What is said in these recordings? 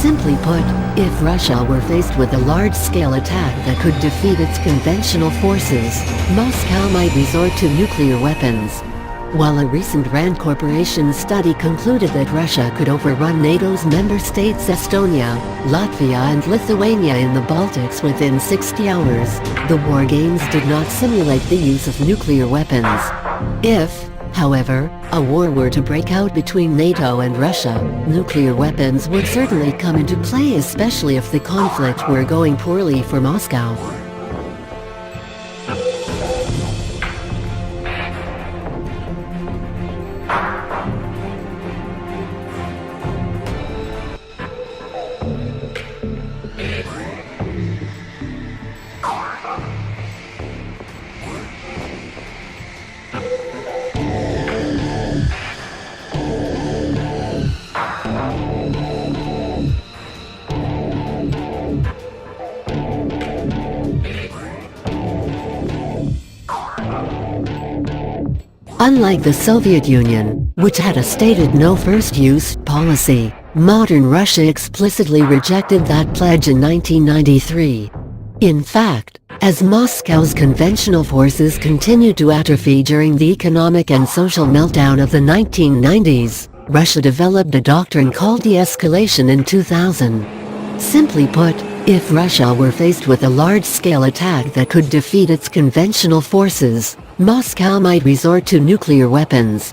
Simply put, if Russia were faced with a large-scale attack that could defeat its conventional forces, Moscow might resort to nuclear weapons. While a recent RAND Corporation study concluded that Russia could overrun NATO's member states Estonia, Latvia and Lithuania in the Baltics within 60 hours, the war games did not simulate the use of nuclear weapons. If, however, a war were to break out between NATO and Russia, nuclear weapons would certainly come into play, especially if the conflict were going poorly for Moscow. Unlike the Soviet Union, which had a stated no-first-use policy, modern Russia explicitly rejected that pledge in 1993. In fact, as Moscow's conventional forces continued to atrophy during the economic and social meltdown of the 1990s, Russia developed a doctrine called de-escalation in 2000. Simply put, if Russia were faced with a large-scale attack that could defeat its conventional forces, Moscow might resort to nuclear weapons.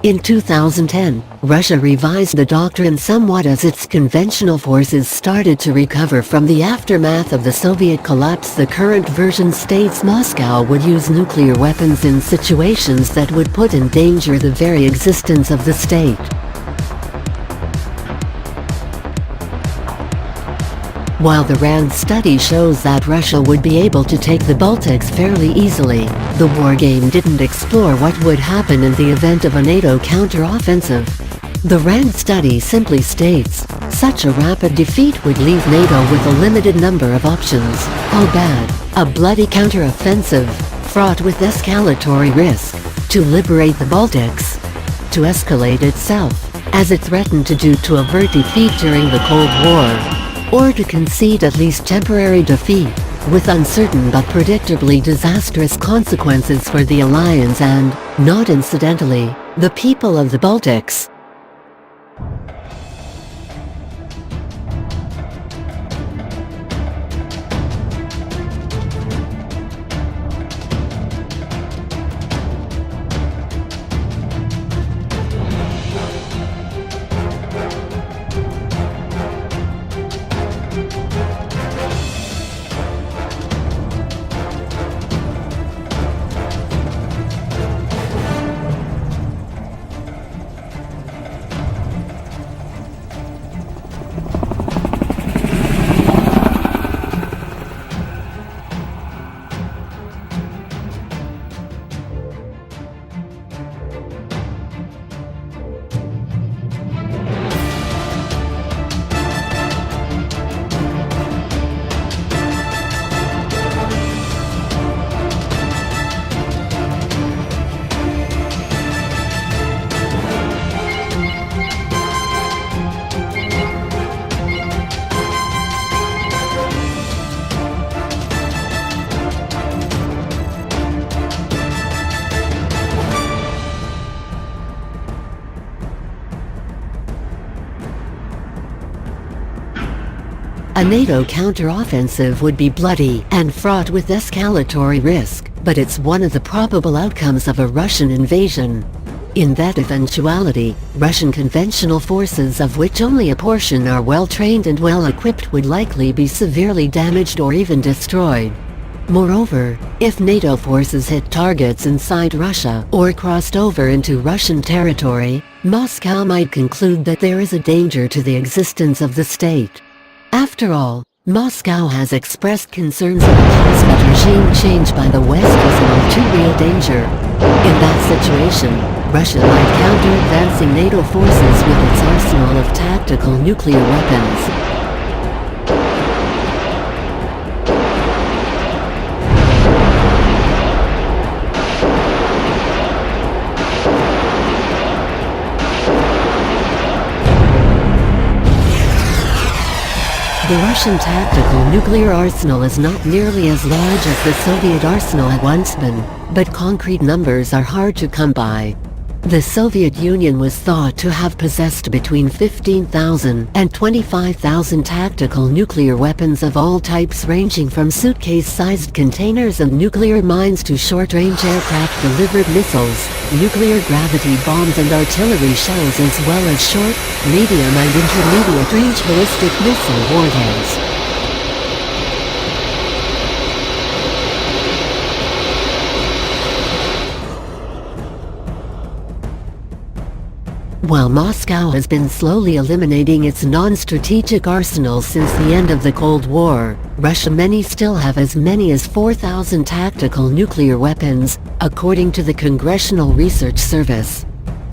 In 2010, Russia revised the doctrine somewhat as its conventional forces started to recover from the aftermath of the Soviet collapse. The current version states Moscow would use nuclear weapons in situations that would put in danger the very existence of the state. While the RAND study shows that Russia would be able to take the Baltics fairly easily, the war game didn't explore what would happen in the event of a NATO counteroffensive. The RAND study simply states, such a rapid defeat would leave NATO with a limited number of options. How bad? A bloody counteroffensive, fraught with escalatory risk, to liberate the Baltics, to escalate itself, as it threatened to do to avert defeat during the Cold War, or to concede at least temporary defeat, with uncertain but predictably disastrous consequences for the alliance and, not incidentally, the people of the Baltics. A NATO counteroffensive would be bloody and fraught with escalatory risk, but it's one of the probable outcomes of a Russian invasion. In that eventuality, Russian conventional forces, of which only a portion are well-trained and well-equipped, would likely be severely damaged or even destroyed. Moreover, if NATO forces hit targets inside Russia or crossed over into Russian territory, Moscow might conclude that there is a danger to the existence of the state. After all, Moscow has expressed concerns that a possible regime change by the West is an all too real danger. In that situation, Russia might counter advancing NATO forces with its arsenal of tactical nuclear weapons. The Russian tactical nuclear arsenal is not nearly as large as the Soviet arsenal had once been, but concrete numbers are hard to come by. The Soviet Union was thought to have possessed between 15,000 and 25,000 tactical nuclear weapons of all types, ranging from suitcase-sized containers and nuclear mines to short-range aircraft-delivered missiles, nuclear gravity bombs and artillery shells, as well as short, medium and intermediate-range ballistic missile warheads. While Moscow has been slowly eliminating its non-strategic arsenals since the end of the Cold War, Russia many still have as many as 4,000 tactical nuclear weapons, according to the Congressional Research Service.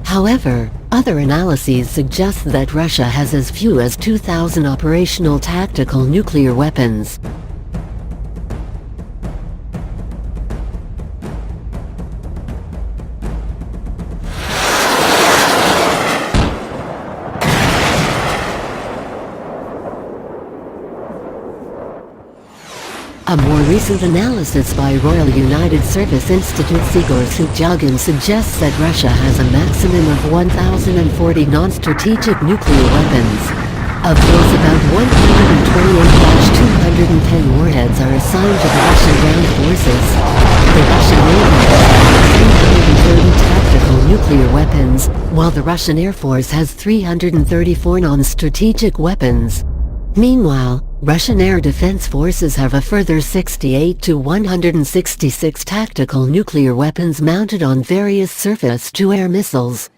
However, other analyses suggest that Russia has as few as 2,000 operational tactical nuclear weapons. A more recent analysis by Royal United Service Institute Sigor Sujagan suggests that Russia has a maximum of 1,040 non-strategic nuclear weapons. Of those, about 128-210 warheads are assigned to the Russian ground forces. The Russian Navy has 330 tactical nuclear weapons, while the Russian Air Force has 334 non-strategic weapons. Meanwhile, Russian Air Defense Forces have a further 68 to 166 tactical nuclear weapons mounted on various surface-to-air missiles.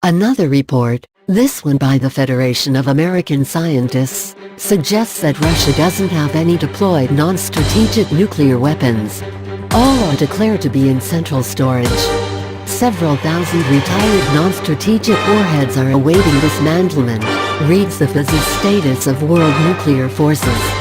Another report, this one by the Federation of American Scientists, suggests that Russia doesn't have any deployed non-strategic nuclear weapons. All are declared to be in central storage. Several thousand retired non-strategic warheads are awaiting dismantlement, reads the physics status of world nuclear forces.